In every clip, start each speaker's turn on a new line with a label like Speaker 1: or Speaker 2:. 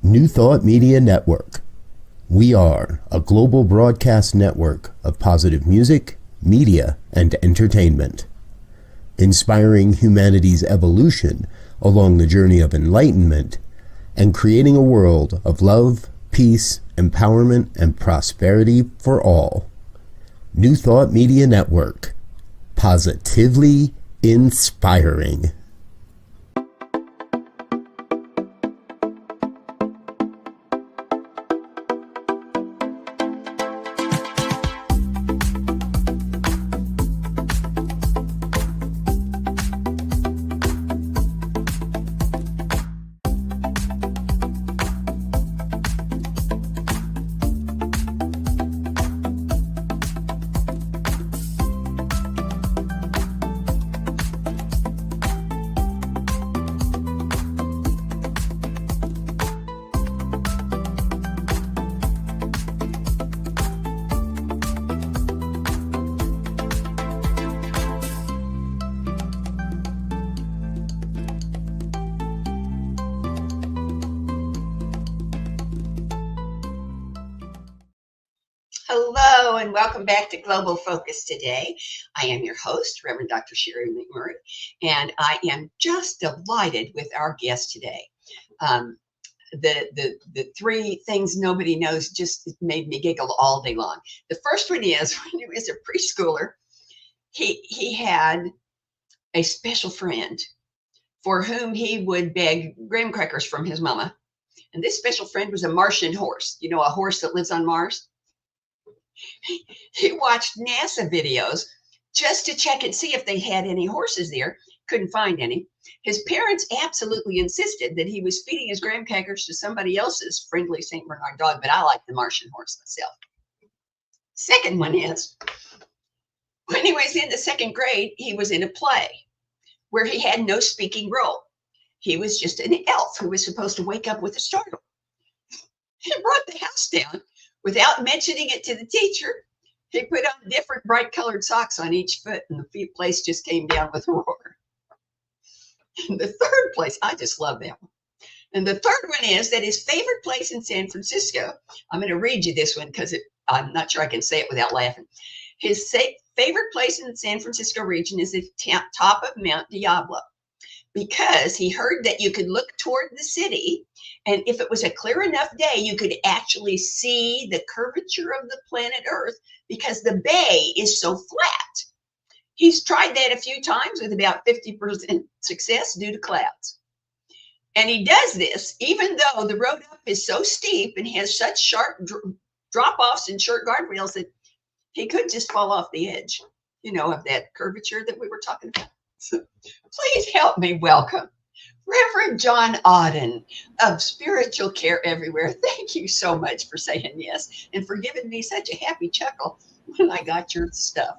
Speaker 1: New Thought Media Network. We are a global broadcast network of positive music, media, and entertainment, inspiring humanity's evolution along the journey of enlightenment and creating a world of love, peace, empowerment, and prosperity for all. New Thought Media Network. Positively inspiring.
Speaker 2: Hello and welcome back to Global Focus today. I am your host, Reverend Dr. Sharri McMurray, and I am just delighted with our guest today. The three things nobody knows just made me giggle all day long. The first one is when he was a preschooler, he had a special friend for whom he would beg graham crackers from his mama. And this special friend was a Martian horse, you know, a horse that lives on Mars. He watched NASA videos just to check and see if they had any horses there. Couldn't find any. His parents absolutely insisted that he was feeding his graham crackers to somebody else's friendly St. Bernard dog, but I like the Martian horse myself. Second one is, when he was in the second grade, he was in a play where he had no speaking role. He was just an elf who was supposed to wake up with a startle. He brought the house down. Without mentioning it to the teacher, he put on different bright colored socks on each foot, and the place just came down with a roar. And the third place, I just love that one. And the third one is that his favorite place in San Francisco, I'm going to read you this one because I'm not sure I can say it without laughing. His favorite place in the San Francisco region is the top of Mount Diablo, because he heard that you could look toward the city, and if it was a clear enough day, you could actually see the curvature of the planet Earth because the bay is so flat. He's tried that a few times with about 50% success due to clouds. And he does this even though the road up is so steep and has such sharp drop-offs and short guardrails that he could just fall off the edge, you know, of that curvature that we were talking about. So please help me welcome Reverend John Odden of Spiritual Care Everywhere. Thank you so much for saying yes and for giving me such a happy chuckle when I got your stuff.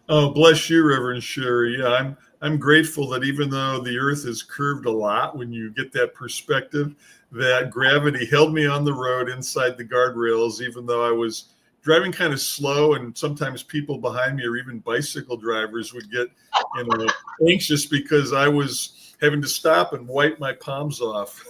Speaker 3: Oh, bless you, Reverend Sharri. Yeah, I'm grateful that even though the earth is curved a lot, when you get that perspective, that gravity held me on the road inside the guardrails, even though I was driving kind of slow, and sometimes people behind me or even bicycle drivers would get, anxious because I was having to stop and wipe my palms off.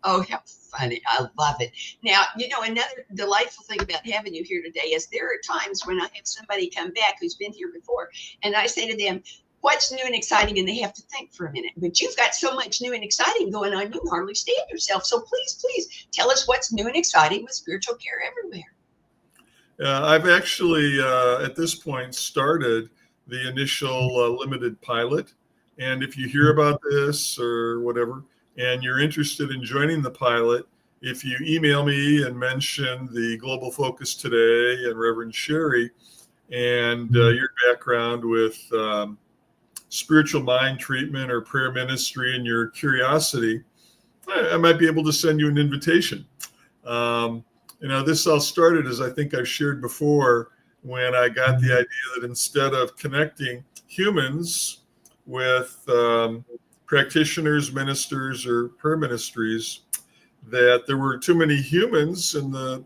Speaker 2: Oh, how funny. I love it. Now, another delightful thing about having you here today is there are times when I have somebody come back who's been here before, and I say to them, what's new and exciting? And they have to think for a minute. But you've got so much new and exciting going on, you hardly stand yourself. So please tell us what's new and exciting with Spiritual Care Everywhere.
Speaker 3: I've actually, at this point, started the initial limited pilot. And if you hear about this or whatever, and you're interested in joining the pilot, if you email me and mention the Global Focus Today and Reverend Sharri and your background with spiritual mind treatment or prayer ministry and your curiosity, I might be able to send you an invitation. This all started, as I think I've shared before, when I got the idea that instead of connecting humans with practitioners, ministers, or prayer ministries, that there were too many humans in the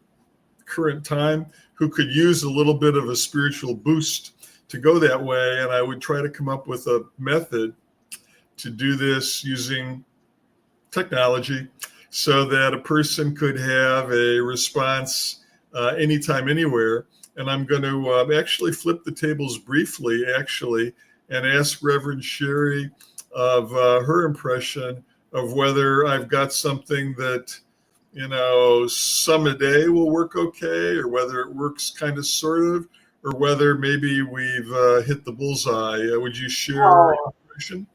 Speaker 3: current time who could use a little bit of a spiritual boost to go that way. And I would try to come up with a method to do this using technology so that a person could have a response anytime, anywhere. And I'm going to actually flip the tables briefly, and ask Reverend Sharri of her impression of whether I've got something that, some a day will work okay, or whether it works kind of sort of, or whether maybe we've hit the bullseye. Would you share information?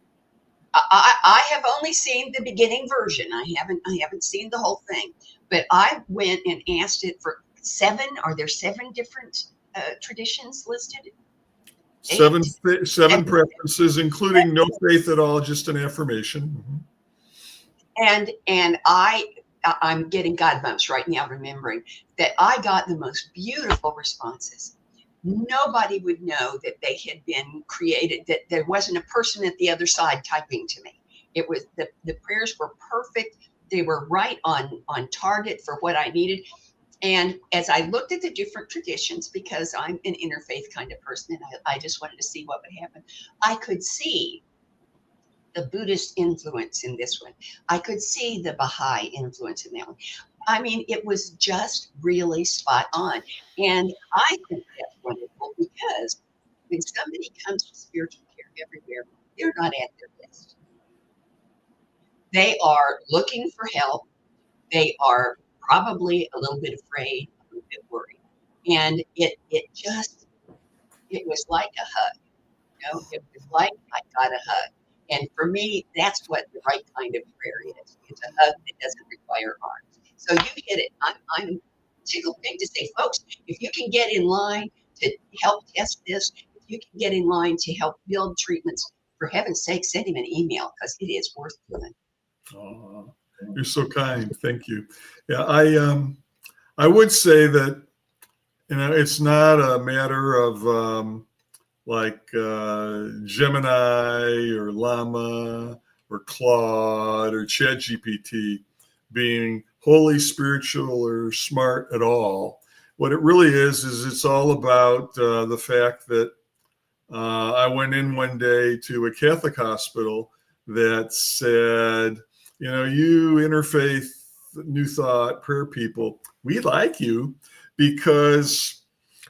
Speaker 2: I have only seen the beginning version. I haven't seen the whole thing, but I went and asked it for 7. Are there 7 different traditions listed?
Speaker 3: 7 preferences, including no faith at all, just an affirmation.
Speaker 2: And I'm getting God bumps right now, remembering that I got the most beautiful responses. Nobody would know that they had been created, that there wasn't a person at the other side typing to me. It was the prayers were perfect. They were right on target for what I needed. And as I looked at the different traditions, because I'm an interfaith kind of person, and I just wanted to see what would happen, I could see the Buddhist influence in this one. I could see the Baha'i influence in that one. I mean, it was just really spot on. And I think that's wonderful, because when somebody comes to spiritual care everywhere, they're not at their best. They are looking for help. They are probably a little bit afraid, a little bit worried. And it was like a hug. It was like I got a hug. And for me, that's what the right kind of prayer is. It's a hug that doesn't require arms. So you hit it. I'm tickled pink to say, folks, if you can get in line to help test this, if you can get in line to help build treatments, for heaven's sake, send him an email, because it is worth doing.
Speaker 3: Oh, you're so kind. Thank you. Yeah, I would say that, it's not a matter of Gemini or Llama or Claude or ChatGPT being wholly spiritual or smart at all. What it really is it's all about the fact that I went in one day to a Catholic hospital that said, you interfaith, New Thought, prayer people, we like you because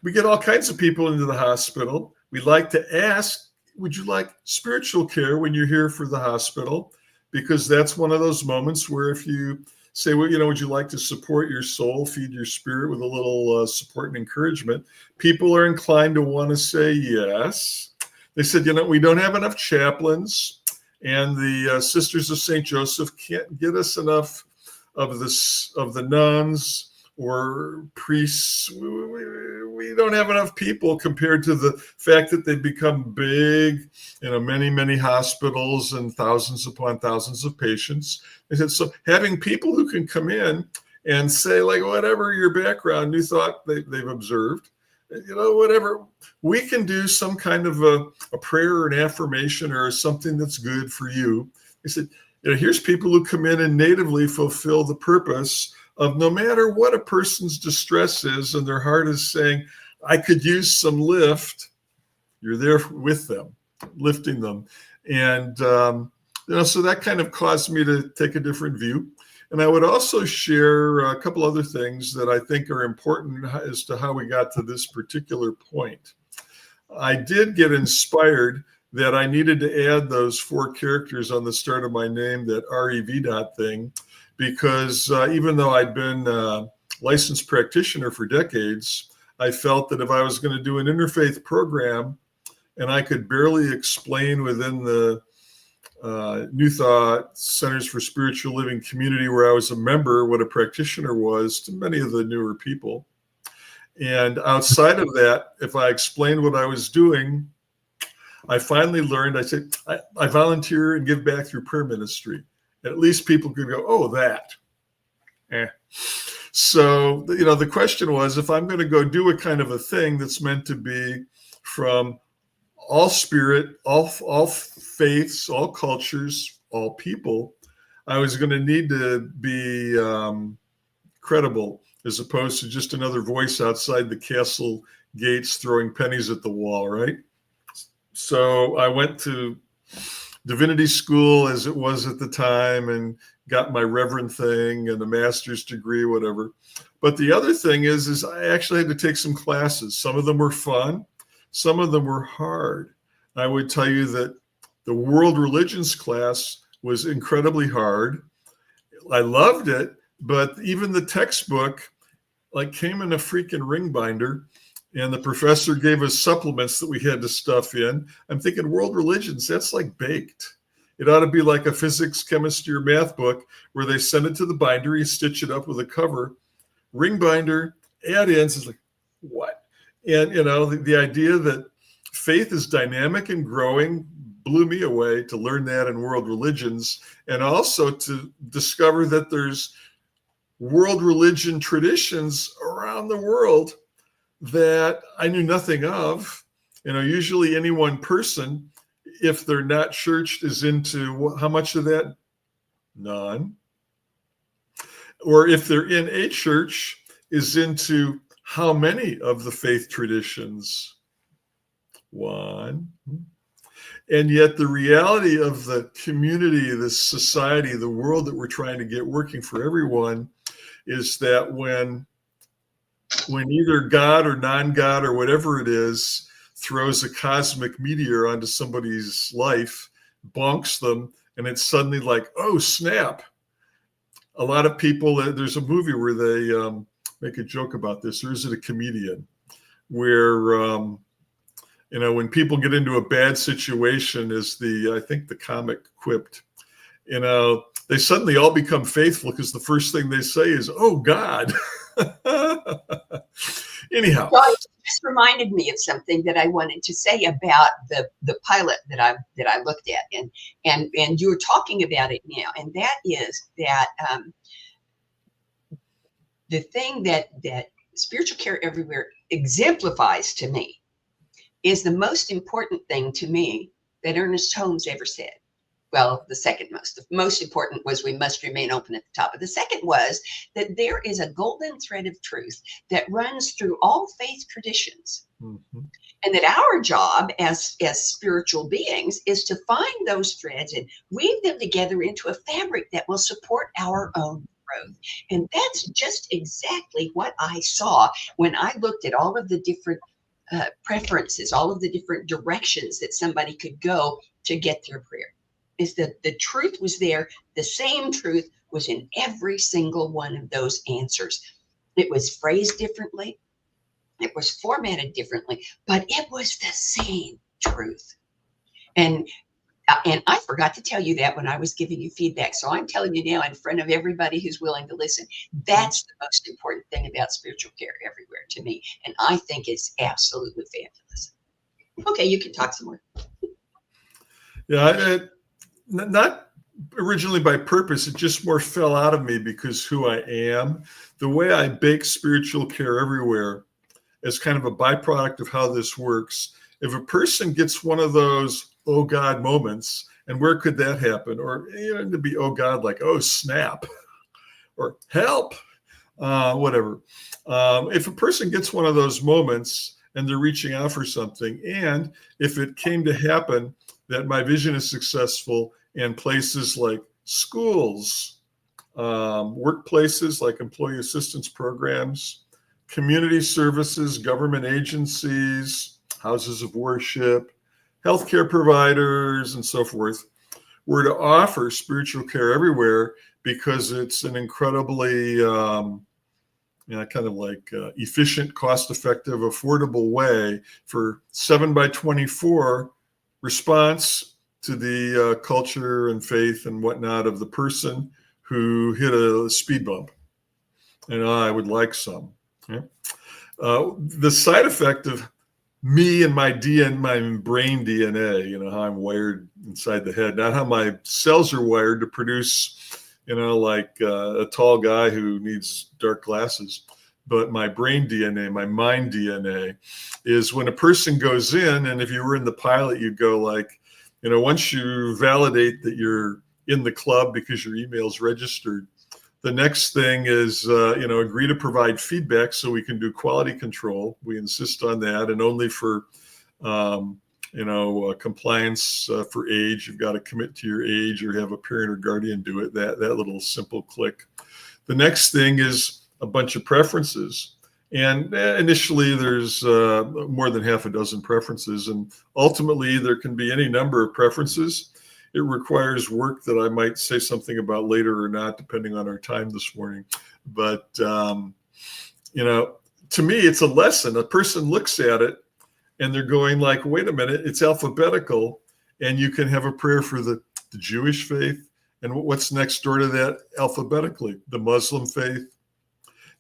Speaker 3: we get all kinds of people into the hospital. We'd like to ask, would you like spiritual care when you're here for the hospital? Because that's one of those moments where if you say, well, would you like to support your soul, feed your spirit with a little support and encouragement? People are inclined to want to say yes. They said, we don't have enough chaplains, and the Sisters of St. Joseph can't get us enough of the nuns or priests. We don't have enough people compared to the fact that they've become big, many, many hospitals and thousands upon thousands of patients. They said, so having people who can come in and say, like, whatever your background, New Thought they've observed, whatever, we can do some kind of a prayer or an affirmation or something that's good for you. They said, here's people who come in and natively fulfill the purpose of, no matter what a person's distress is and their heart is saying, I could use some lift, you're there with them, lifting them. And, so that kind of caused me to take a different view. And I would also share a couple other things that I think are important as to how we got to this particular point. I did get inspired that I needed to add those 4 characters on the start of my name, that REV thing, because even though I'd been a licensed practitioner for decades, I felt that if I was going to do an interfaith program and I could barely explain within the New Thought Centers for Spiritual Living community where I was a member what a practitioner was to many of the newer people. And outside of that, if I explained what I was doing, I finally learned, I said, I volunteer and give back through prayer ministry. At least people could go, oh, that. So, the question was, if I'm going to go do a kind of a thing that's meant to be from all spirit, all faiths, all cultures, all people, I was going to need to be credible, as opposed to just another voice outside the castle gates throwing pennies at the wall, right? So I went to divinity school as it was at the time and got my reverend thing and a master's degree, whatever. But the other thing is I actually had to take some classes. Some of them were fun. Some of them were hard. I would tell you that the world religions class was incredibly hard. I loved it, but even the textbook like came in a freaking ring binder, and the professor gave us supplements that we had to stuff in. I'm thinking world religions, that's like baked. It ought to be like a physics, chemistry, or math book where they send it to the binder, you stitch it up with a cover, ring binder, add-ins. Is like, what? And, you know, the idea that faith is dynamic and growing blew me away to learn that in world religions, and also to discover that there's world religion traditions around the world that I knew nothing of. You know, usually any one person, if they're not churched, is into how much of that? None. Or if they're in a church, is into how many of the faith traditions? One. And yet the reality of the community, the society, the world that we're trying to get working for everyone is that when either God or non-God or whatever it is throws a cosmic meteor onto somebody's life, bonks them, and it's suddenly like, oh, snap. A lot of people, there's a movie where they make a joke about this, or is it a comedian, where you know, when people get into a bad situation, is I think the comic quipped, you know, they suddenly all become faithful because the first thing they say is, oh, God. Anyhow.
Speaker 2: Well, it just reminded me of something that I wanted to say about the pilot that I looked at. And you were talking about it now. And that is that the thing that Spiritual Care Everywhere exemplifies to me is the most important thing to me that Ernest Holmes ever said. Well, the second most. The most important was we must remain open at the top. But the second was that there is a golden thread of truth that runs through all faith traditions. Mm-hmm. And that our job as spiritual beings is to find those threads and weave them together into a fabric that will support our own growth. And that's just exactly what I saw when I looked at all of the different preferences, all of the different directions that somebody could go to get their prayer. Is that the truth was there. The same truth was in every single one of those answers. It was phrased differently. It was formatted differently, but it was the same truth. And I forgot to tell you that when I was giving you feedback. So I'm telling you now in front of everybody who's willing to listen, that's the most important thing about Spiritual Care Everywhere to me. And I think it's absolutely fabulous. Okay, you can talk some more.
Speaker 3: Yeah, not originally by purpose. It just more fell out of me because who I am. The way I bake Spiritual Care Everywhere as kind of a byproduct of how this works. If a person gets one of those, oh God moments, and where could that happen? Or, you know, to be, oh God, like, oh snap, or help, whatever. If a person gets one of those moments and they're reaching out for something, and if it came to happen that my vision is successful in places like schools, workplaces like employee assistance programs, community services, government agencies, houses of worship, healthcare providers, and so forth, were to offer Spiritual Care Everywhere because it's an incredibly kind of like efficient, cost-effective, affordable way for 7x24 response to the culture and faith and whatnot of the person who hit a speed bump. And I would like some. Okay? The side effect of me and my brain DNA, you know, how I'm wired inside the head, not how my cells are wired to produce, you know, like a tall guy who needs dark glasses. But my brain DNA, my mind DNA, is when a person goes in, and if you were in the pilot, you'd go like, you know, once you validate that you're in the club because your email's registered, the next thing is, agree to provide feedback so we can do quality control. We insist on that, and only for compliance for age. You've got to commit to your age or have a parent or guardian do it. That little simple click. The next thing is a bunch of preferences. And initially, there's more than half a dozen preferences. And ultimately, there can be any number of preferences. It requires work that I might say something about later or not, depending on our time this morning. But, to me, it's a lesson. A person looks at it and they're going like, wait a minute, it's alphabetical. And you can have a prayer for the Jewish faith. And what's next door to that alphabetically? The Muslim faith.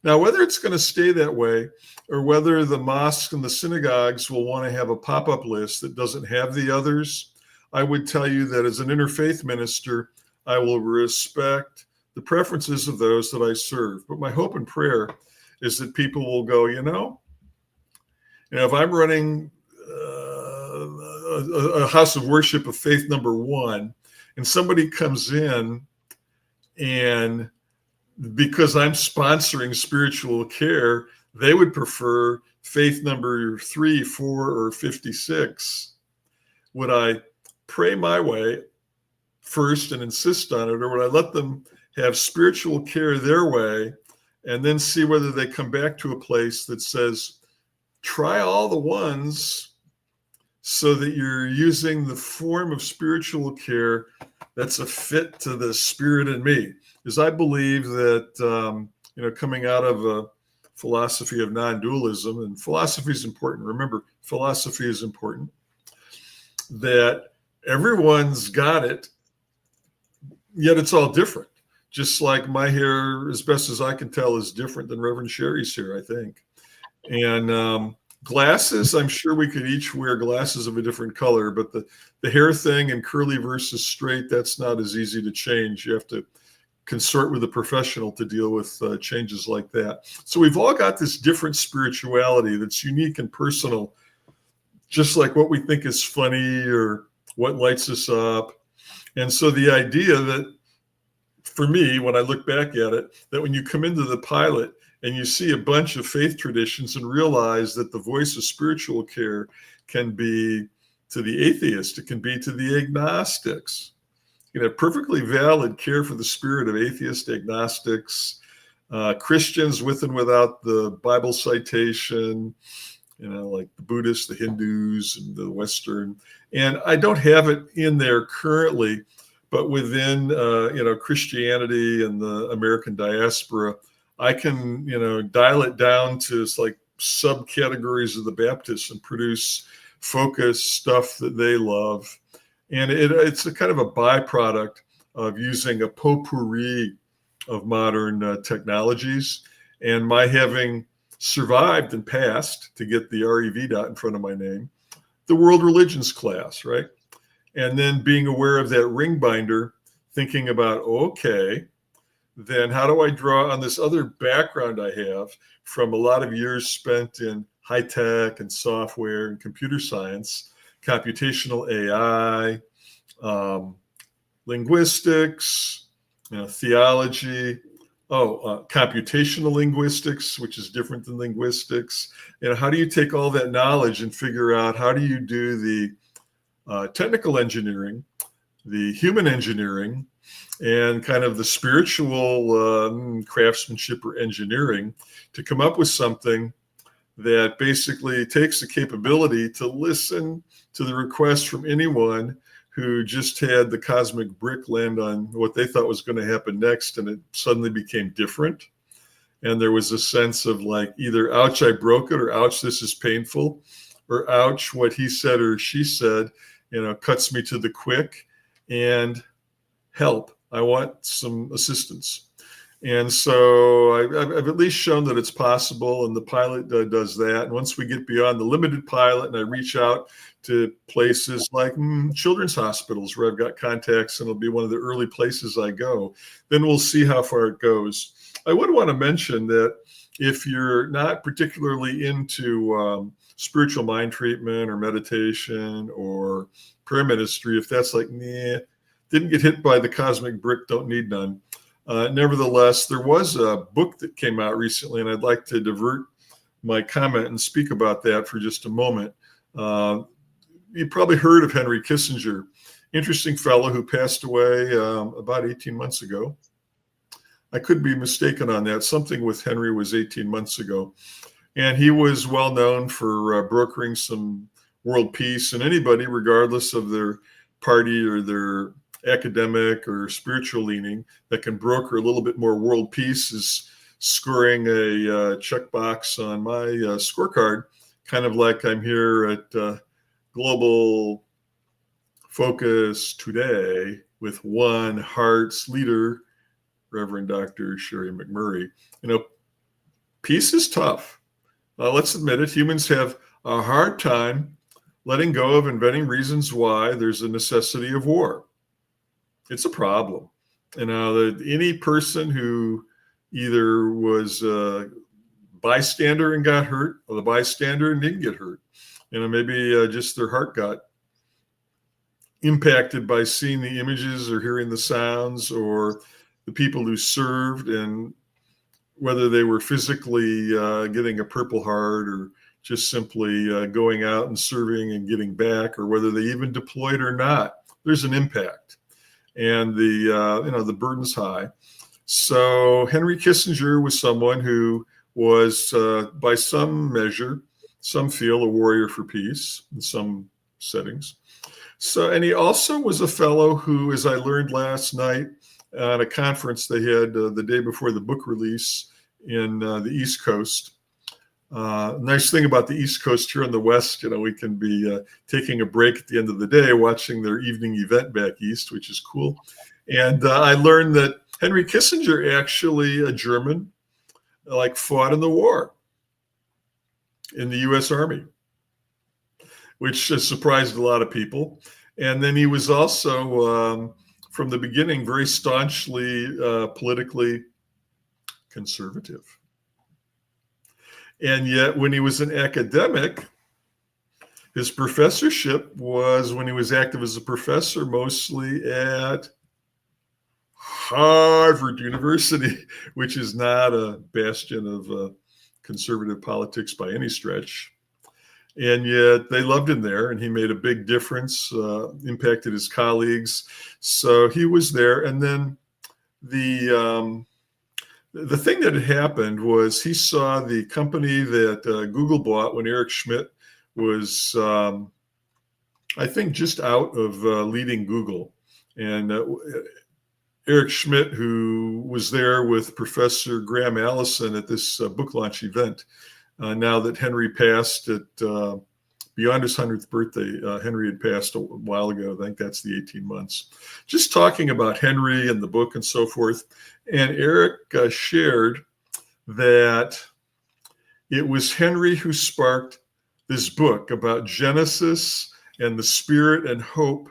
Speaker 3: Now, whether it's going to stay that way or whether the mosques and the synagogues will want to have a pop-up list that doesn't have the others, I would tell you that as an interfaith minister, I will respect the preferences of those that I serve. But my hope and prayer is that people will go, if I'm running a house of worship of faith number one, and somebody comes in and because I'm sponsoring spiritual care, they would prefer faith number 3, 4, or 56. Would I pray my way first and insist on it, or would I let them have spiritual care their way and then see whether they come back to a place that says, try all the ones so that you're using the form of spiritual care that's a fit to the spirit in me? Because I believe that, coming out of a philosophy of non-dualism, and philosophy is important. Remember, philosophy is important. That everyone's got it, yet it's all different. Just like my hair, as best as I can tell, is different than Reverend Sherry's hair, I think. And glasses, I'm sure we could each wear glasses of a different color, but the hair thing and curly versus straight, that's not as easy to change. You have to consort with a professional to deal with changes like that. So we've all got this different spirituality that's unique and personal, just like what we think is funny or what lights us up. And so the idea that, for me, when I look back at it, that when you come into the pilot and you see a bunch of faith traditions and realize that the voice of spiritual care can be to the atheist, it can be to the agnostics. You can have perfectly valid care for the spirit of atheists, agnostics, Christians with and without the Bible citation, like the Buddhists, the Hindus, and the Western. And I don't have it in there currently, but within, Christianity and the American diaspora, I can, dial it down to like subcategories of the Baptists and produce focused stuff that they love. And it's a kind of a byproduct of using a potpourri of modern technologies. And my having survived and passed, to get the REV dot in front of my name, the world religions class, right? And then being aware of that ring binder, thinking about, okay, then how do I draw on this other background I have from a lot of years spent in high tech and software and computer science, computational AI, linguistics, theology, computational linguistics, which is different than linguistics. How do you take all that knowledge and figure out how do you do the technical engineering, the human engineering, and kind of the spiritual craftsmanship or engineering to come up with something that basically takes the capability to listen to the request from anyone who just had the cosmic brick land on what they thought was going to happen next, and it suddenly became different. And there was a sense of like, either ouch, I broke it, or ouch, this is painful, or ouch, what he said or she said, cuts me to the quick, and help. I want some assistance. And so I've at least shown that it's possible, and the pilot does that. And once we get beyond the limited pilot and I reach out to places like children's hospitals where I've got contacts, and it'll be one of the early places I go, then we'll see how far it goes. I would want to mention that if you're not particularly into spiritual mind treatment or meditation or prayer ministry, if that's like, didn't get hit by the cosmic brick, don't need none. Nevertheless, there was a book that came out recently, and I'd like to divert my comment and speak about that for just a moment. you probably heard of Henry Kissinger, interesting fellow who passed away about 18 months ago. I could be mistaken on that. Something with Henry was 18 months ago. And he was well known for brokering some world peace, and anybody, regardless of their party or their academic or spiritual leaning, that can broker a little bit more world peace is scoring a checkbox on my scorecard, kind of like I'm here at Global Focus today with One Heart's leader, Reverend Dr. Sharri McMurray. You know, peace is tough. Let's admit it. Humans have a hard time letting go of inventing reasons why there's a necessity of war. It's a problem. And any person who either was a bystander and got hurt, or the bystander and didn't get hurt, maybe just their heart got impacted by seeing the images or hearing the sounds, or the people who served, and whether they were physically getting a Purple Heart or just simply going out and serving and getting back, or whether they even deployed or not, there's an impact, and the burden's high. So Henry Kissinger was someone who was, by some measure, some feel, a warrior for peace in some settings. So, and he also was a fellow who, as I learned last night at a conference they had the day before the book release in the East Coast. Nice thing about the East Coast here in the West, we can be taking a break at the end of the day, watching their evening event back East, which is cool. And I learned that Henry Kissinger, actually a German, fought in the war in the U.S. Army, which has surprised a lot of people. And then he was also, from the beginning, very staunchly politically conservative. And yet, when he was an academic, his professorship was, when he was active as a professor, mostly at Harvard University, which is not a bastion of conservative politics by any stretch. And yet they loved him there, and he made a big difference, impacted his colleagues. So he was there. And then the thing that had happened was he saw the company that Google bought when Eric Schmidt was, I think, just out of leading Google. And Eric Schmidt, who was there with Professor Graham Allison at this book launch event, now that Henry passed at beyond his 100th birthday, Henry had passed a while ago. I think that's the 18 months. Just talking about Henry and the book and so forth. And Eric shared that it was Henry who sparked this book about Genesis and the spirit and hope,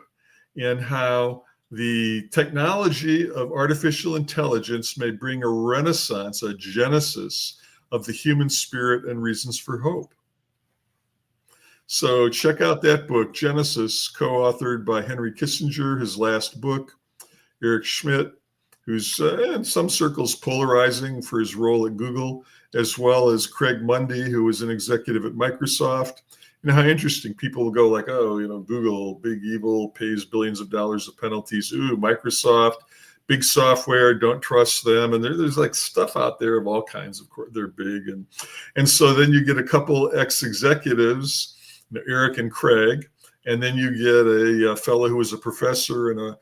Speaker 3: and how the technology of artificial intelligence may bring a renaissance, a genesis of the human spirit and reasons for hope. So check out that book, Genesis, co-authored by Henry Kissinger, his last book. Eric Schmidt, who's in some circles polarizing for his role at Google, as well as Craig Mundy, who was an executive at Microsoft. How interesting. People will go like, oh, Google, big evil, pays billions of dollars of penalties. Ooh, Microsoft, big software, don't trust them. And there's stuff out there of all kinds. Of course, they're big. And so then you get a couple ex-executives, Eric and Craig, and then you get a fellow who was a professor and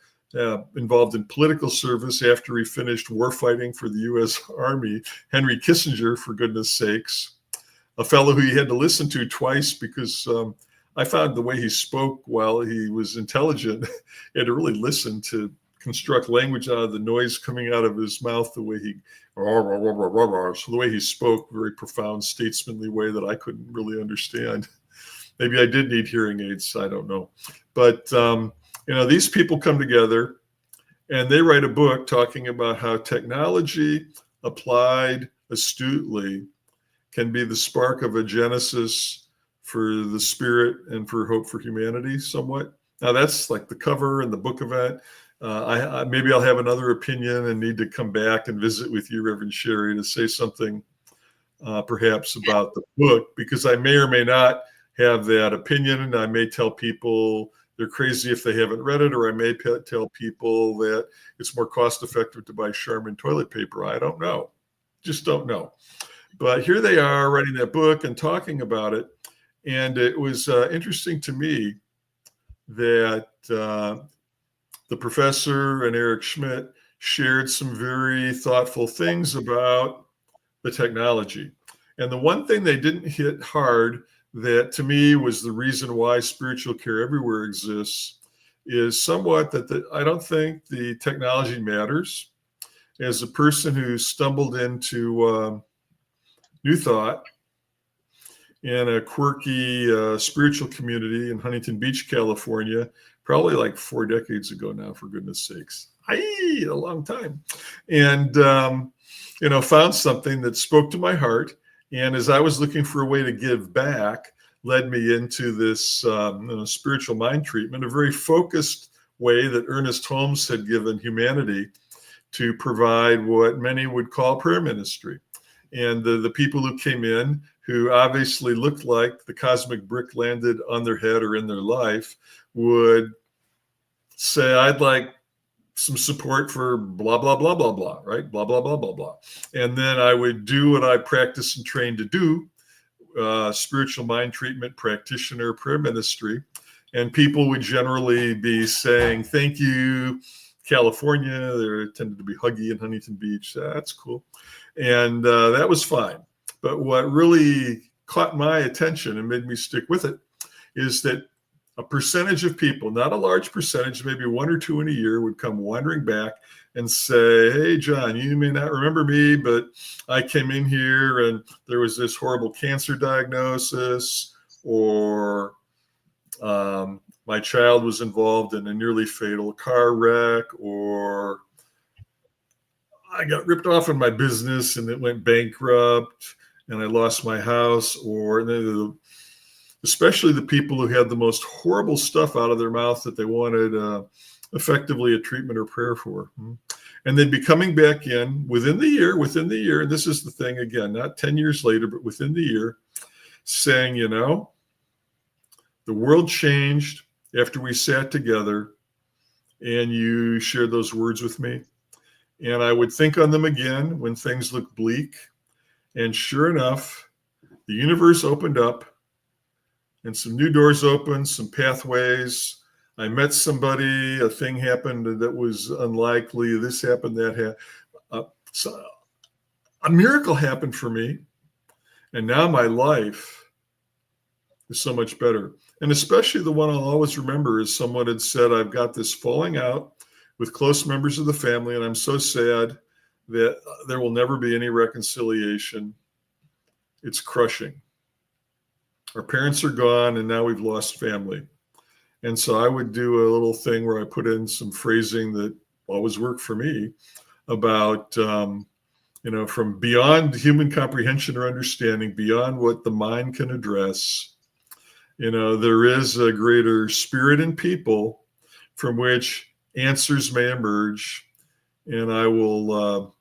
Speaker 3: involved in political service after he finished warfighting for the U.S. Army, Henry Kissinger, for goodness sakes, a fellow who you had to listen to twice because I found the way he spoke, while he was intelligent, you had to really listen to construct language out of the noise coming out of his mouth, the way he, so the way he spoke, very profound, statesmanly way that I couldn't really understand. Maybe I did need hearing aids, I don't know. But, these people come together and they write a book talking about how technology applied astutely can be the spark of a genesis for the spirit and for hope for humanity somewhat. Now that's like the cover and the book event. Maybe I'll have another opinion and need to come back and visit with you, Reverend Sharri, to say something perhaps about the book, because I may or may not have that opinion, and I may tell people they're crazy if they haven't read it, or I may tell people that it's more cost effective to buy Charmin toilet paper. I don't know. Just don't know. But here they are writing that book and talking about it. And it was interesting to me that the professor and Eric Schmidt shared some very thoughtful things about the technology. And the one thing they didn't hit hard that to me was the reason why spiritual care everywhere exists is somewhat that I don't think the technology matters. As a person who stumbled into New Thought in a quirky spiritual community in Huntington Beach, California, probably like 4 decades ago now, for goodness sakes. A long time. And, found something that spoke to my heart. And as I was looking for a way to give back, led me into this spiritual mind treatment, a very focused way that Ernest Holmes had given humanity to provide what many would call prayer ministry. And the people who came in, who obviously looked like the cosmic brick landed on their head or in their life, would say, I'd like some support for blah, blah, blah, blah, blah, right? Blah, blah, blah, blah, blah. And then I would do what I practice and trained to do, spiritual mind treatment practitioner, prayer ministry. And people would generally be saying, thank you, California. There tended to be huggy in Huntington Beach. That's cool. And that was fine. But what really caught my attention and made me stick with it is that a percentage of people, not a large percentage, maybe 1 or 2 in a year, would come wandering back and say, hey, John, you may not remember me, but I came in here and there was this horrible cancer diagnosis, or my child was involved in a nearly fatal car wreck, or I got ripped off in my business and it went bankrupt and I lost my house, or especially the people who had the most horrible stuff out of their mouth that they wanted effectively a treatment or prayer for. And they'd be coming back in within the year, and this is the thing again, not 10 years later, but within the year, saying, the world changed after we sat together and you shared those words with me. And I would think on them again when things looked bleak. And sure enough, the universe opened up and some new doors opened, some pathways. I met somebody, a thing happened that was unlikely. This happened, that happened. So a miracle happened for me. And now my life is so much better. And especially the one I'll always remember is someone had said, I've got this falling out with close members of the family, and I'm so sad that there will never be any reconciliation. It's crushing. Our parents are gone, and now we've lost family. And so I would do a little thing where I put in some phrasing that always worked for me about, from beyond human comprehension or understanding, beyond what the mind can address. There is a greater spirit in people from which answers may emerge, and I will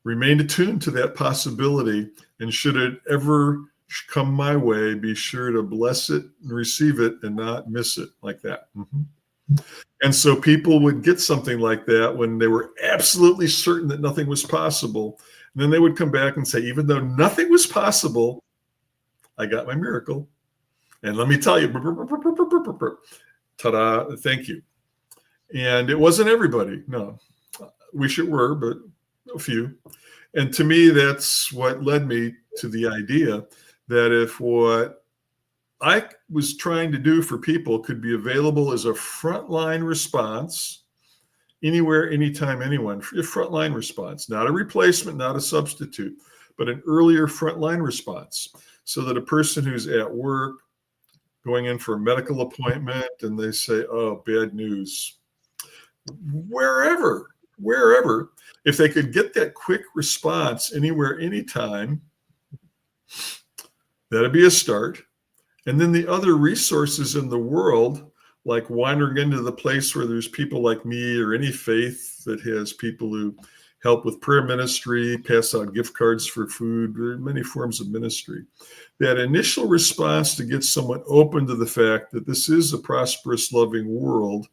Speaker 3: remain attuned to that possibility. And should it ever come my way, be sure to bless it and receive it and not miss it like that. And so people would get something like that when they were absolutely certain that nothing was possible. And then they would come back and say, even though nothing was possible, I got my miracle. And let me tell you, ta-da, thank you. And it wasn't everybody. No, wish it were, but a few. And to me, that's what led me to the idea that if what I was trying to do for people could be available as a frontline response, anywhere, anytime, anyone, a frontline response, not a replacement, not a substitute, but an earlier frontline response, so that a person who's at work, going in for a medical appointment, and they say, oh, bad news, wherever, if they could get that quick response anywhere, anytime, that'd be a start. And then the other resources in the world, like wandering into the place where there's people like me or any faith that has people who help with prayer ministry, pass out gift cards for food, there are many forms of ministry. That initial response to get someone open to the fact that this is a prosperous, loving world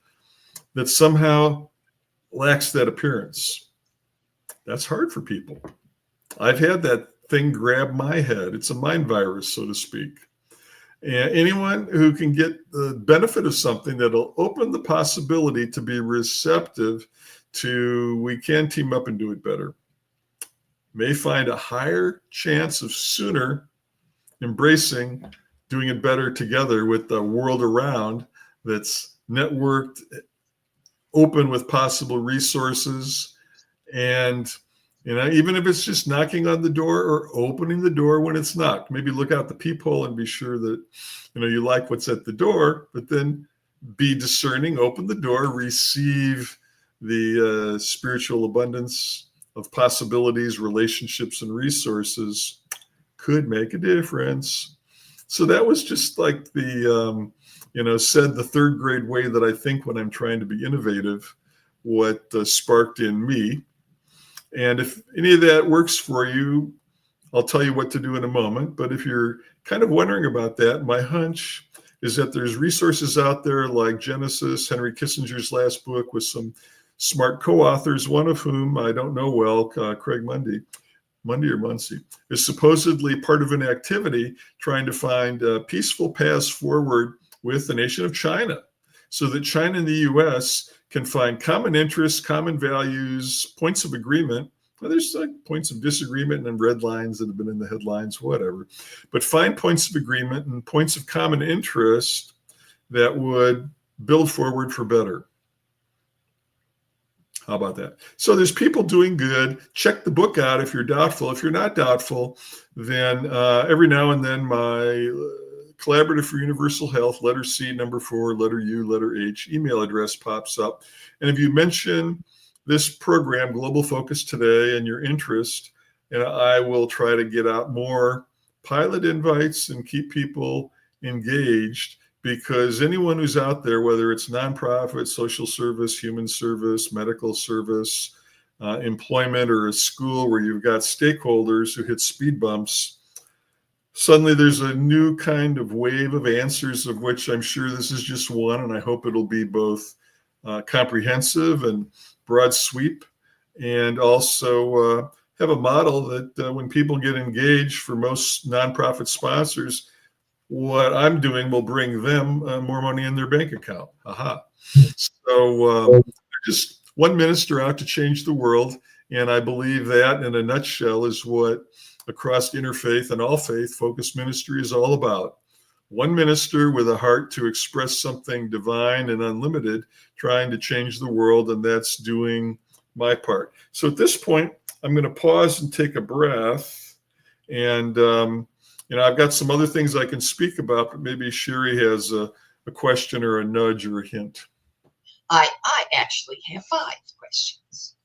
Speaker 3: that somehow lacks that appearance. That's hard for people. I've had that thing grab my head. It's a mind virus, so to speak. And anyone who can get the benefit of something that'll open the possibility to be receptive to, we can team up and do it better, may find a higher chance of sooner embracing doing it better together with the world around that's networked, open with possible resources. And, even if it's just knocking on the door or opening the door when it's knocked, maybe look out the peephole and be sure that, you like what's at the door, but then be discerning, open the door, receive the spiritual abundance of possibilities, relationships, and resources could make a difference. So that was just like the, said the third grade way that I think when I'm trying to be innovative, what sparked in me. And if any of that works for you, I'll tell you what to do in a moment. But if you're kind of wondering about that, my hunch is that there's resources out there like Genesis, Henry Kissinger's last book, with some smart co-authors, one of whom I don't know well, Craig Mundy or Muncie, is supposedly part of an activity trying to find peaceful paths forward with the nation of China, so that China and the U.S. can find common interests, common values, points of agreement. Well, there's like points of disagreement and red lines that have been in the headlines, whatever. But find points of agreement and points of common interest that would build forward for better. How about that? So there's people doing good. Check the book out if you're doubtful. If you're not doubtful, then every now and then my Collaborative for Universal Health, letter C, number 4, letter U, letter H, email address pops up. And if you mention this program, Global Focus Today, and your interest, and I will try to get out more pilot invites and keep people engaged, because anyone who's out there, whether it's nonprofit, social service, human service, medical service, employment, or a school where you've got stakeholders who hit speed bumps, suddenly there's a new kind of wave of answers, of which I'm sure this is just one, and I hope it'll be both comprehensive and broad sweep, and also have a model that when people get engaged, for most nonprofit sponsors, what I'm doing will bring them more money in their bank account. Aha. So just one minister out to change the world, and I believe that in a nutshell is what across interfaith and all faith focused ministry is all about. One minister with a heart to express something divine and unlimited, trying to change the world, and that's doing my part. So at this point, I'm going to pause and take a breath. And, I've got some other things I can speak about, but maybe Sharri has a question or a nudge or a hint.
Speaker 2: I actually have 5 questions.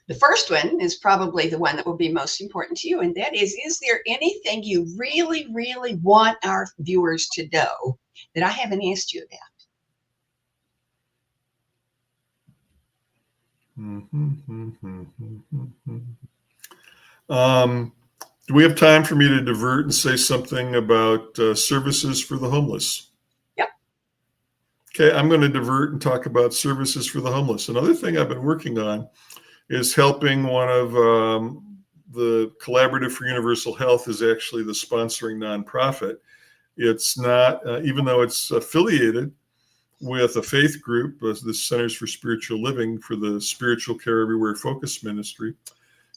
Speaker 2: The first one is probably the one that will be most important to you, and that is there anything you really, really want our viewers to know that I haven't asked you
Speaker 3: about? Do we have time for me to divert and say something about services for the homeless?
Speaker 2: Yep.
Speaker 3: Okay, I'm going to divert and talk about services for the homeless. Another thing I've been working on is helping one of the Collaborative for Universal Health is actually the sponsoring nonprofit. It's not, even though it's affiliated with a faith group, the Centers for Spiritual Living, for the Spiritual Care Everywhere Focus Ministry.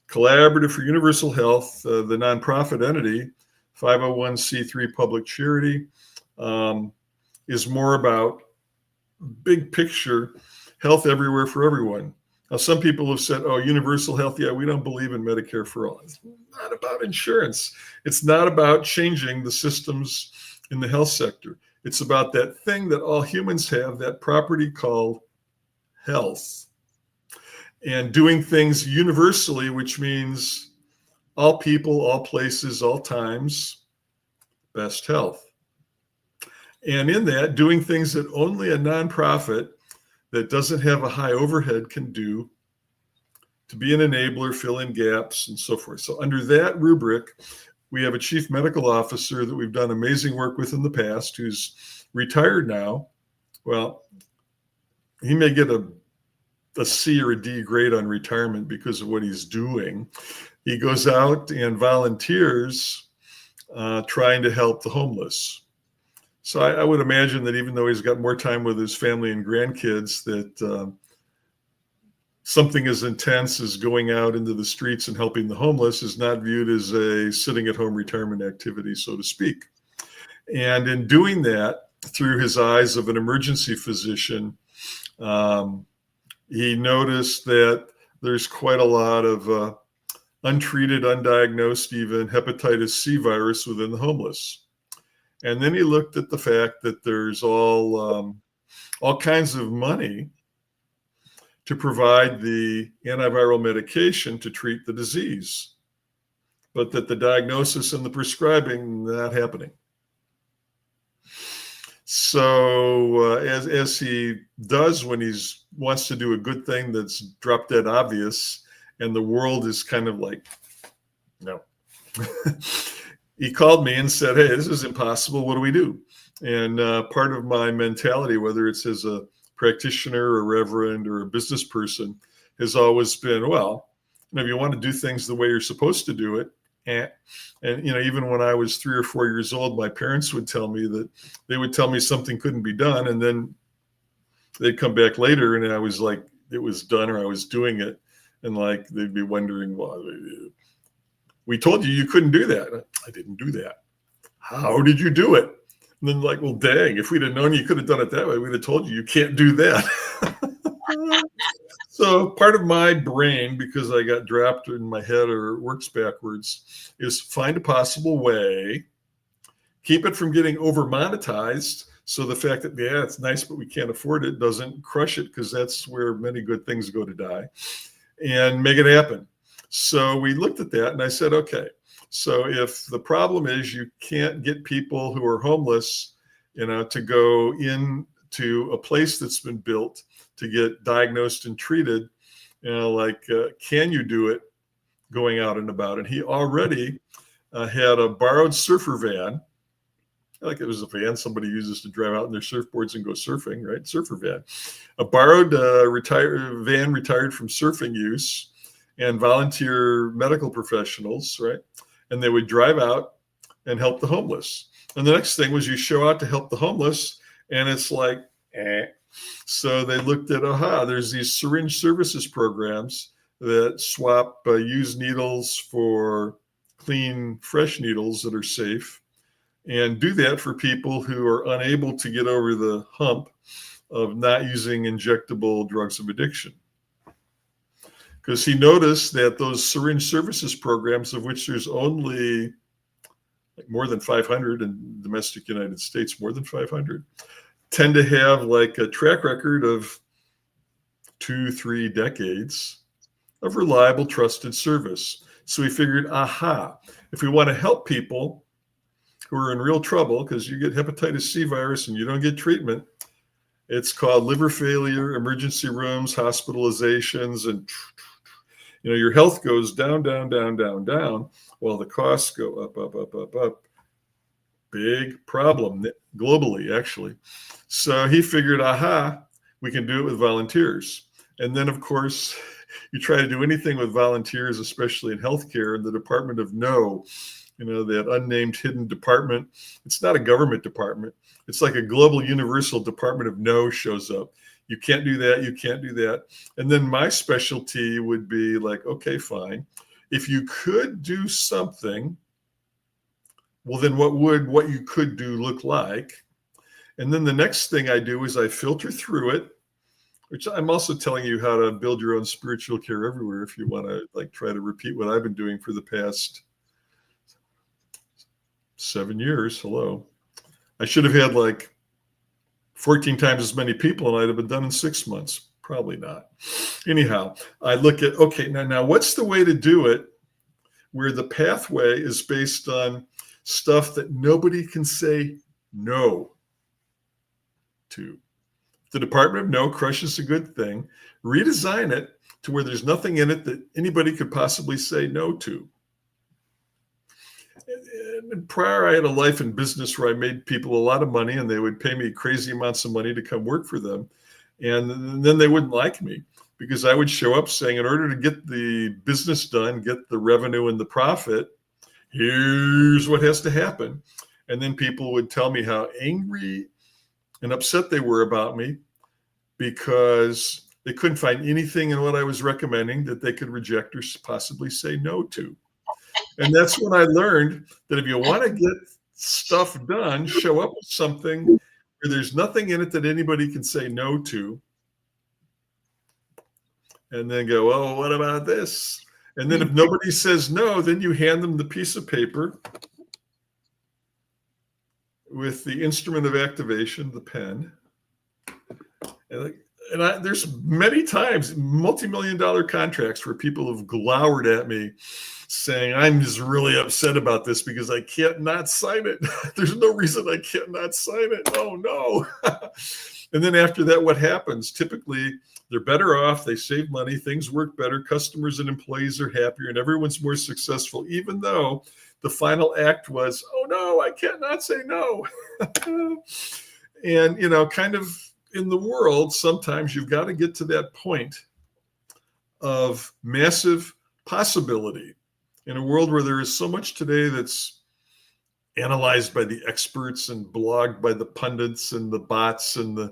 Speaker 3: Collaborative for Universal Health, the nonprofit entity, 501c3 public charity, is more about big picture health everywhere for everyone. Now, some people have said, oh, universal health, yeah, we don't believe in Medicare for all. It's not about insurance. It's not about changing the systems in the health sector. It's about that thing that all humans have, that property called health. And doing things universally, which means all people, all places, all times, best health. And in that, doing things that only a nonprofit that doesn't have a high overhead can do to be an enabler, fill in gaps, and so forth. So under that rubric, we have a chief medical officer that we've done amazing work with in the past, who's retired now. Well, he may get a C or a D grade on retirement because of what he's doing. He goes out and volunteers trying to help the homeless. So I would imagine that even though he's got more time with his family and grandkids, that something as intense as going out into the streets and helping the homeless is not viewed as a sitting at home retirement activity, so to speak. And in doing that, through his eyes of an emergency physician, he noticed that there's quite a lot of untreated, undiagnosed, even hepatitis C virus within the homeless. And then he looked at the fact that there's all kinds of money to provide the antiviral medication to treat the disease, but that the diagnosis and the prescribing not happening. So as he does when he wants to do a good thing that's drop dead obvious, and the world is kind of like, no. He called me and said, hey, this is impossible. What do we do? And part of my mentality, whether it's as a practitioner, a reverend, or a business person, has always been, well, if you want to do things the way you're supposed to do it, and even when I was 3 or 4 years old, my parents would tell me that they would tell me something couldn't be done, and then they'd come back later, and I was like, it was done, or I was doing it, and like they'd be wondering, well, we told you couldn't do that. I didn't do that. How did you do it? And then like, well, dang, if we'd have known you could have done it that way, we'd have told you can't do that. So part of my brain, because I got dropped in my head or works backwards, is find a possible way, keep it from getting over monetized. So the fact that, yeah, it's nice, but we can't afford it doesn't crush it, because that's where many good things go to die, and make it happen. So we looked at that and I said, okay, so if the problem is you can't get people who are homeless, to go into a place that's been built to get diagnosed and treated, can you do it going out and about? And he already had a borrowed surfer van. Like it was a van somebody uses to drive out in their surfboards and go surfing, right? Surfer van. A borrowed van retired from surfing use, and volunteer medical professionals, right? And they would drive out and help the homeless. And the next thing was you show out to help the homeless, and it's like, eh. So they looked at, there's these syringe services programs that swap used needles for clean, fresh needles that are safe, and do that for people who are unable to get over the hump of not using injectable drugs of addiction. Because he noticed that those syringe services programs, of which there's only like more than 500 in domestic United States, more than 500, tend to have like a track record of 2-3 decades of reliable, trusted service. So we figured, if we want to help people who are in real trouble, because you get hepatitis C virus and you don't get treatment, it's called liver failure, emergency rooms, hospitalizations, and your health goes down, down, down, down, down, while the costs go up, up, up, up, up. Big problem globally, actually. So he figured, we can do it with volunteers. And then, of course, you try to do anything with volunteers, especially in healthcare, and the Department of No, that unnamed hidden department. It's not a government department. It's like a global universal Department of No shows up. You can't do that. You can't do that. And then my specialty would be like, okay, fine. If you could do something, well, then what you could do look like? And then the next thing I do is I filter through it, which I'm also telling you how to build your own spiritual care everywhere if you want to try to repeat what I've been doing for the past 7 years. Hello. I should have had 14 times as many people, and I'd have been done in 6 months. Probably not. Anyhow, I look at, okay, now what's the way to do it where the pathway is based on stuff that nobody can say no to? The Department of No crushes a good thing. Redesign it to where there's nothing in it that anybody could possibly say no to. And prior, I had a life in business where I made people a lot of money and they would pay me crazy amounts of money to come work for them. And then they wouldn't like me because I would show up saying, in order to get the business done, get the revenue and the profit, here's what has to happen. And then people would tell me how angry and upset they were about me because they couldn't find anything in what I was recommending that they could reject or possibly say no to. And that's when I learned that if you want to get stuff done, show up with something where there's nothing in it that anybody can say no to. And then go, oh, what about this? And then if nobody says no, then you hand them the piece of paper with the instrument of activation, the pen. And there's many times multi-million-dollar contracts where people have glowered at me saying, I'm just really upset about this because I can't not sign it. There's no reason I can't not sign it. Oh, no. And then after that, what happens? Typically, they're better off. They save money. Things work better. Customers and employees are happier, and everyone's more successful, even though the final act was, oh, no, I can't not say no. And, kind of in the world, sometimes you've got to get to that point of massive possibility. In a world where there is so much today that's analyzed by the experts and blogged by the pundits and the bots and the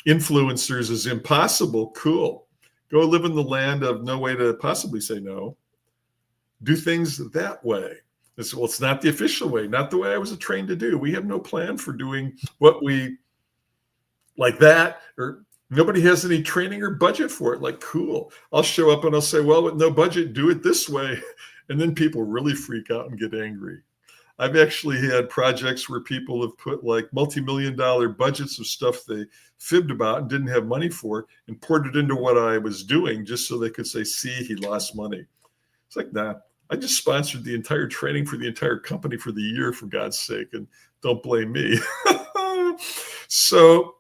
Speaker 3: influencers is impossible, cool. Go live in the land of no way to possibly say no. Do things that way. It's not the official way, not the way I was trained to do. We have no plan for doing what we like that, or nobody has any training or budget for it. Like, cool. I'll show up and I'll say, well, with no budget, do it this way. And then people really freak out and get angry. I've actually had projects where people have put like multi-million-dollar budgets of stuff they fibbed about and didn't have money for and poured it into what I was doing just so they could say, see, he lost money. It's like, nah, I just sponsored the entire training for the entire company for the year, for God's sake, and don't blame me. So,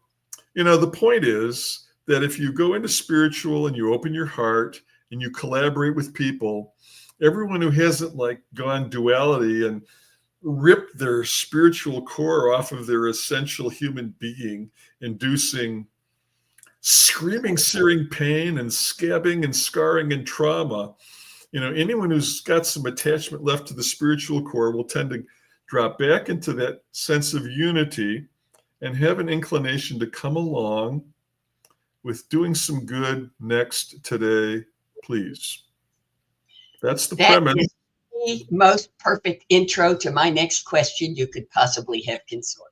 Speaker 3: the point is that if you go into spiritual and you open your heart and you collaborate with people, everyone who hasn't gone duality and ripped their spiritual core off of their essential human being, inducing screaming, searing pain and scabbing and scarring and trauma, anyone who's got some attachment left to the spiritual core will tend to drop back into that sense of unity and have an inclination to come along with doing some good next, today, please. That's the premise.
Speaker 2: Is the most perfect intro to my next question you could possibly have considered.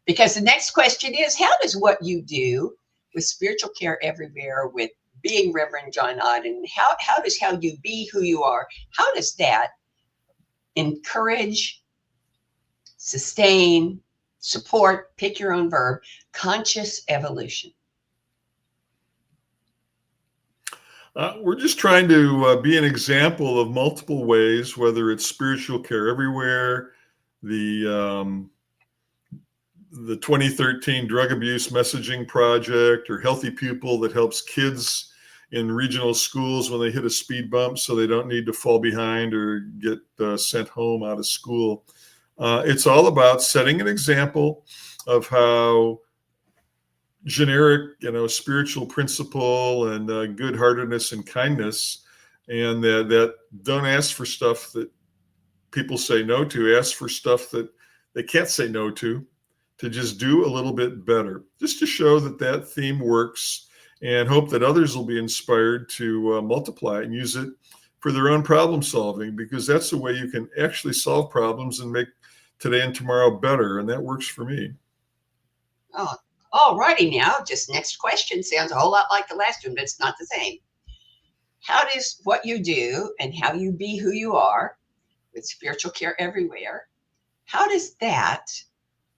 Speaker 2: Because the next question is, how does what you do with Spiritual Care Everywhere, with being Reverend John Odden, how does how you be who you are, how does that encourage, sustain, support, pick your own verb, conscious evolution?
Speaker 3: We're just trying to be an example of multiple ways, whether it's Spiritual Care Everywhere, the 2013 Drug Abuse Messaging Project, or Healthy Pupil that helps kids in regional schools when they hit a speed bump so they don't need to fall behind or get sent home out of school. It's all about setting an example of how generic, spiritual principle and good-heartedness and kindness, and that don't ask for stuff that people say no to, ask for stuff that they can't say no to just do a little bit better, just to show that theme works, and hope that others will be inspired to multiply it and use it for their own problem solving, because that's the way you can actually solve problems and make today and tomorrow better, and that works for me.
Speaker 2: Oh, all righty now. Just next question sounds a whole lot like the last one, but it's not the same. How does what you do and how you be who you are with Spiritual Care Everywhere, how does that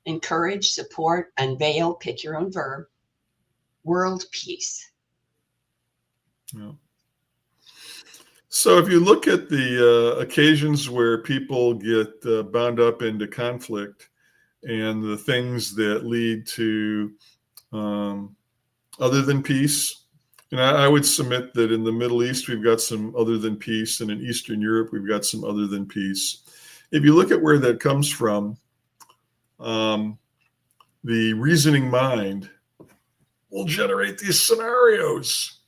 Speaker 2: encourage, support, unveil, pick your own verb, world peace?
Speaker 3: Yeah. So if you look at the occasions where people get bound up into conflict and the things that lead to other than peace. And I would submit that in the Middle East, we've got some other than peace. And in Eastern Europe, we've got some other than peace. If you look at where that comes from, the reasoning mind will generate these scenarios.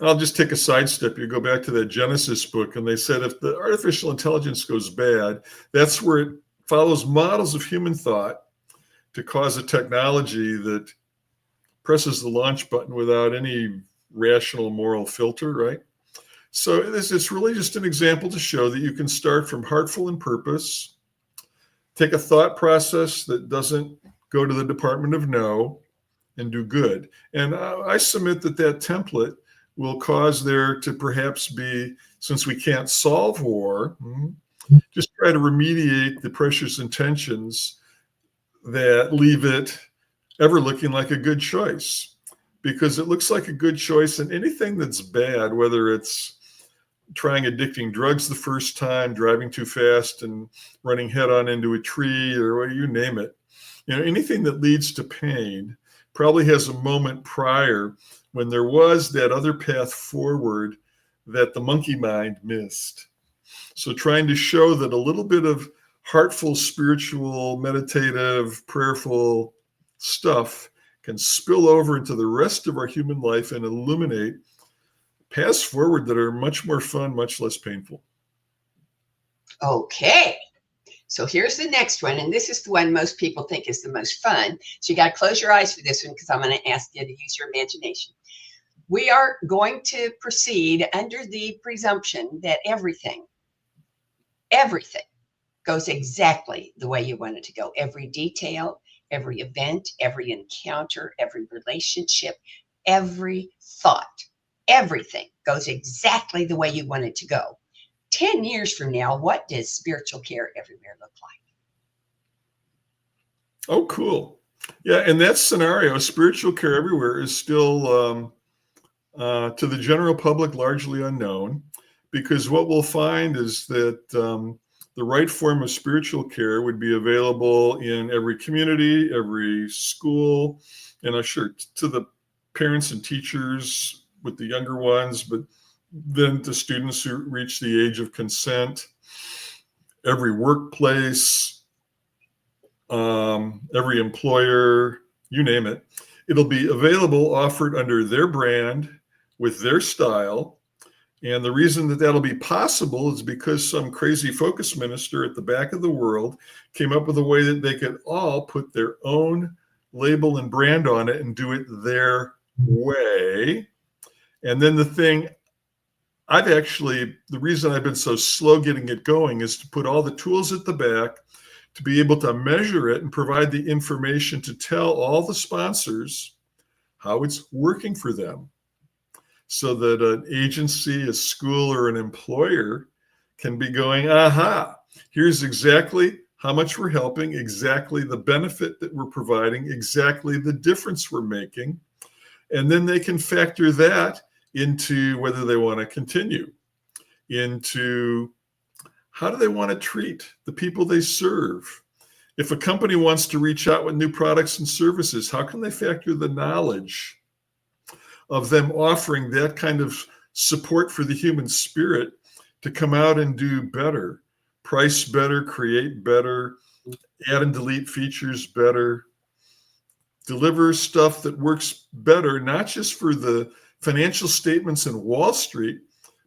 Speaker 3: I'll just take a sidestep. You go back to that Genesis book, and they said if the artificial intelligence goes bad, that's where it follows models of human thought to cause a technology that presses the launch button without any rational moral filter, right? So it's really just an example to show that you can start from heartful and purpose, take a thought process that doesn't go to the Department of No, and do good. And I submit that template will cause there to perhaps be, since we can't solve war, just try to remediate the pressures and tensions that leave it ever looking like a good choice. Because it looks like a good choice, and anything that's bad, whether it's trying addicting drugs the first time, driving too fast and running head on into a tree, or you name it, anything that leads to pain probably has a moment prior when there was that other path forward that the monkey mind missed. So trying to show that a little bit of heartful, spiritual, meditative, prayerful stuff can spill over into the rest of our human life and illuminate paths forward that are much more fun, much less painful.
Speaker 2: Okay. So here's the next one, and this is the one most people think is the most fun. So you got to close your eyes for this one because I'm going to ask you to use your imagination. We are going to proceed under the presumption that everything goes exactly the way you want it to go. Every detail, every event, every encounter, every relationship, every thought, everything goes exactly the way you want it to go. 10 years from now, what does spiritual care everywhere look like?
Speaker 3: Oh, cool. Yeah, in that scenario, spiritual care everywhere is still, to the general public, largely unknown, because what we'll find is that the right form of spiritual care would be available in every community, every school, and sure, to the parents and teachers with the younger ones, but then to students who reach the age of consent, every workplace, every employer, you name it. It'll be available, offered under their brand, with their style. And the reason that that'll be possible is because some crazy focus minister at the back of the world came up with a way that they could all put their own label and brand on it and do it their way. And then the reason I've been so slow getting it going is to put all the tools at the back to be able to measure it and provide the information to tell all the sponsors how it's working for them, so that an agency, a school, or an employer can be going, aha, here's exactly how much we're helping, exactly the benefit that we're providing, exactly the difference we're making. And then they can factor that into whether they want to continue, into how do they want to treat the people they serve. If a company wants to reach out with new products and services, how can they factor the knowledge of them offering that kind of support for the human spirit to come out and do better, price better, create better, add and delete features better, deliver stuff that works better, not just for the financial statements in Wall Street,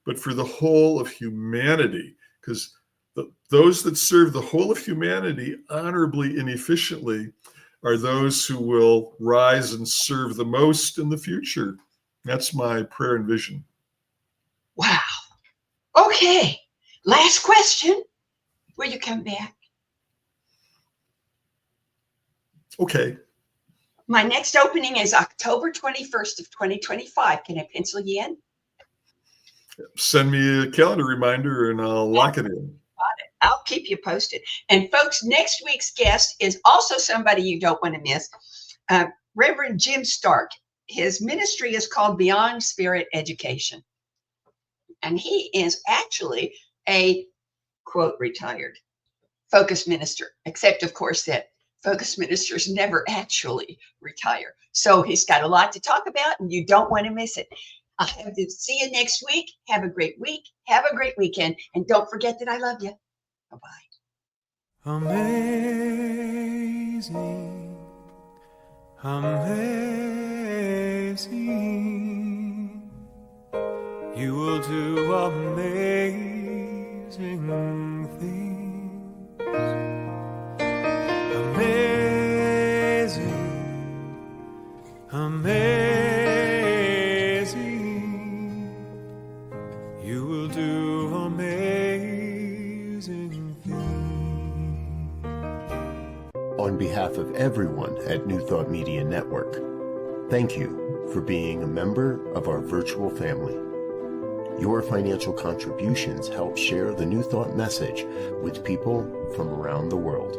Speaker 3: but for the whole of humanity, because those that serve the whole of humanity honorably and efficiently are those who will rise and serve the most in the future. That's my prayer and vision.
Speaker 2: Wow. Okay. Last question. Will you come back?
Speaker 3: Okay.
Speaker 2: My next opening is October 21st of 2025. Can I pencil you in?
Speaker 3: Send me a calendar reminder and I'll lock it in.
Speaker 2: Got it. I'll keep you posted. And folks, next week's guest is also somebody you don't want to miss. Reverend Jim Stark. His ministry is called Beyond Spirit Education. And he is actually a, quote, retired focus minister, except, of course, that Focus ministers never actually retire. So he's got a lot to talk about, and you don't want to miss it. I'll have to see you next week. Have a great week. Have a great weekend. And don't forget that I love you. Bye-bye.
Speaker 4: Amazing, amazing. You will do amazing things. Amazing, amazing. You will do amazing things.
Speaker 1: On behalf of everyone at New Thought Media Network, thank you for being a member of our virtual family. Your financial contributions help share the New Thought message with people from around the world.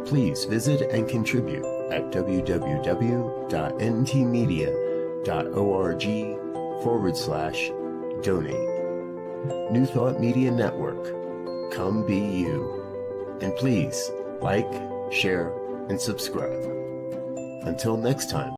Speaker 1: Please visit and contribute at www.ntmedia.org/donate. New Thought Media Network, come be you. And please like, share, and subscribe. Until next time.